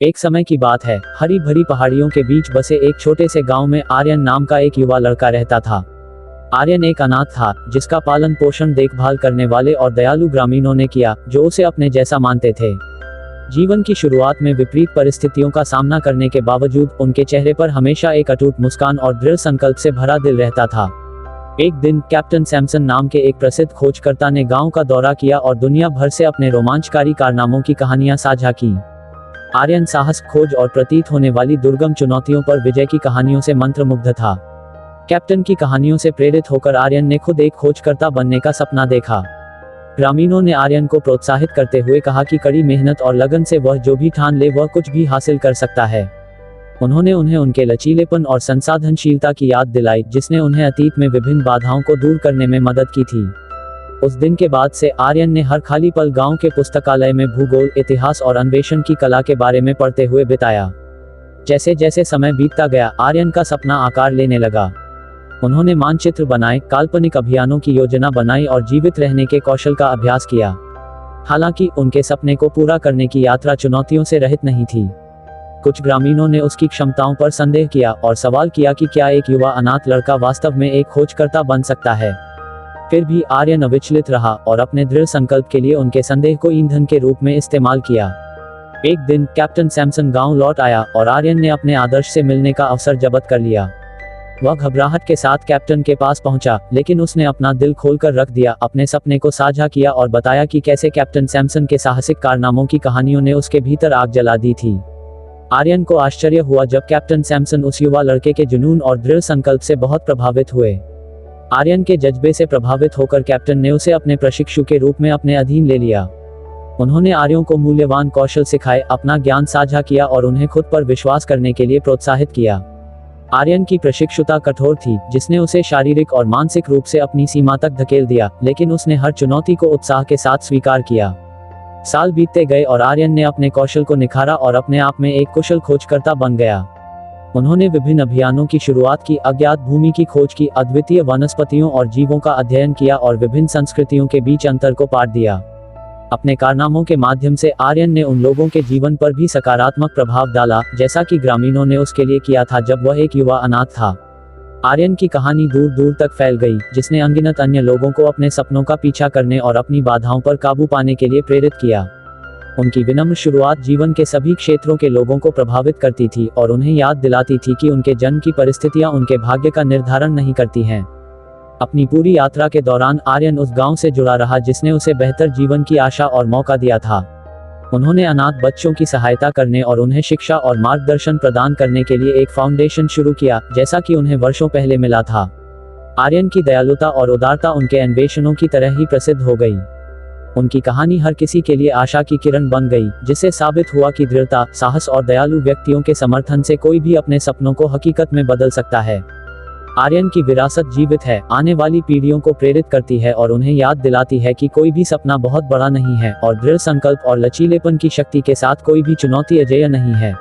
एक समय की बात है, हरी भरी पहाड़ियों के बीच बसे एक छोटे से गांव में आर्यन नाम का एक युवा लड़का रहता था। आर्यन एक अनाथ था, जिसका पालन पोषण देखभाल करने वाले और दयालु ग्रामीणों ने किया, जो उसे अपने जैसा मानते थे। जीवन की शुरुआत में विपरीत परिस्थितियों का सामना करने के बावजूद उनके चेहरे पर हमेशा एक अटूट मुस्कान और दृढ़ संकल्प से भरा दिल रहता था। एक दिन कैप्टन सैमसन नाम के एक प्रसिद्ध खोजकर्ता ने गांव का दौरा किया और दुनिया भर से अपने रोमांचकारी कारनामों की कहानियां साझा की। आर्यन साहस, खोज और प्रतीत होने वाली दुर्गम चुनौतियों पर विजय की कहानियों से मंत्रमुग्ध था। कैप्टन की कहानियों से प्रेरित होकर आर्यन ने खुद एक खोजकर्ता बनने का सपना देखा। ग्रामीणों ने आर्यन को प्रोत्साहित करते हुए कहा कि कड़ी मेहनत और लगन से वह जो भी ठान ले वह कुछ भी हासिल कर सकता है। उन्होंने उन्हें उनके लचीलेपन और संसाधनशीलता की याद दिलाई, जिसने उन्हें अतीत में विभिन्न बाधाओं को दूर करने में मदद की थी। उस दिन के बाद से आर्यन ने हर खाली पल गांव के पुस्तकालय में भूगोल, इतिहास और अन्वेषण की कला के बारे में पढ़ते हुए बिताया। जैसे जैसे समय बीतता गया, आर्यन का सपना आकार लेने लगा। उन्होंने मानचित्र बनाए, काल्पनिक अभियानों की योजना बनाई और जीवित रहने के कौशल का अभ्यास किया। हालांकि उनके सपने को पूरा करने की यात्रा चुनौतियों से रहित नहीं थी। कुछ ग्रामीणों ने उसकी क्षमताओं पर संदेह किया और सवाल किया कि क्या एक युवा अनाथ लड़का वास्तव में एक खोजकर्ता बन सकता है। फिर भी आर्यन अविचलित रहा और अपने दृढ़ संकल्प के लिए उनके संदेह को ईंधन के रूप में इस्तेमाल किया। एक दिन कैप्टन सैमसन गांव लौट आया और आर्यन ने अपने आदर्श से मिलने का अवसर जब्त कर लिया। वह घबराहट के साथ कैप्टन के पास पहुंचा, लेकिन उसने अपना दिल खोलकर रख दिया, अपने सपने को साझा किया और बताया कि कैसे कैप्टन सैमसन के साहसिक कारनामों की कहानियों ने उसके भीतर आग जला दी थी। आर्यन को आश्चर्य हुआ जब कैप्टन सैमसन उस युवा लड़के के जुनून और दृढ़ संकल्प से बहुत प्रभावित हुए। आर्यन के जज्बे से प्रभावित होकर कैप्टन ने उसे अपने प्रशिक्षु के रूप में अपने अधीन ले लिया। उन्होंने आर्यों को मूल्यवान कौशल सिखाए, अपना ज्ञान साझा किया और उन्हें खुद पर विश्वास करने के लिए प्रोत्साहित किया। आर्यन की प्रशिक्षुता कठोर थी, जिसने उसे शारीरिक और मानसिक रूप से अपनी सीमा तक धकेल दिया, लेकिन उसने हर चुनौती को उत्साह के साथ स्वीकार किया। साल बीतते गए और आर्यन ने अपने कौशल को निखारा और अपने आप में एक कुशल खोजकर्ता बन गया। उन्होंने विभिन्न अभियानों की शुरुआत की, अज्ञात भूमि की खोज की, अद्वितीय वनस्पतियों और जीवों का अध्ययन किया और विभिन्न संस्कृतियों के बीच अंतर को पाट दिया। अपने कारनामों के माध्यम से आर्यन ने उन लोगों के जीवन पर भी सकारात्मक प्रभाव डाला, जैसा कि ग्रामीणों ने उसके लिए किया था जब वह एक युवा अनाथ था। आर्यन की कहानी दूर दूर तक फैल गई, जिसने अनगिनत अन्य लोगों को अपने सपनों का पीछा करने और अपनी बाधाओं पर काबू पाने के लिए प्रेरित किया। उनकी विनम्र शुरुआत जीवन के सभी क्षेत्रों के लोगों को प्रभावित करती थी और उन्हें याद दिलाती थी कि उनके जन्म की परिस्थितियां उनके भाग्य का निर्धारण नहीं करती हैं। अपनी पूरी यात्रा के दौरान आर्यन उस गांव से जुड़ा रहा जिसने उसे बेहतर जीवन की आशा और मौका दिया था। उन्होंने अनाथ बच्चों की सहायता करने और उन्हें शिक्षा और मार्गदर्शन प्रदान करने के लिए एक फाउंडेशन शुरू किया, जैसा कि उन्हें वर्षों पहले मिला था। आर्यन की दयालुता और उदारता उनके अन्वेषणों की तरह ही प्रसिद्ध हो गई। उनकी कहानी हर किसी के लिए आशा की किरण बन गई, जिससे साबित हुआ कि दृढ़ता, साहस और दयालु व्यक्तियों के समर्थन से कोई भी अपने सपनों को हकीकत में बदल सकता है। आर्यन की विरासत जीवित है, आने वाली पीढ़ियों को प्रेरित करती है और उन्हें याद दिलाती है कि कोई भी सपना बहुत बड़ा नहीं है और दृढ़ संकल्प और लचीलेपन की शक्ति के साथ कोई भी चुनौती अजेय नहीं है।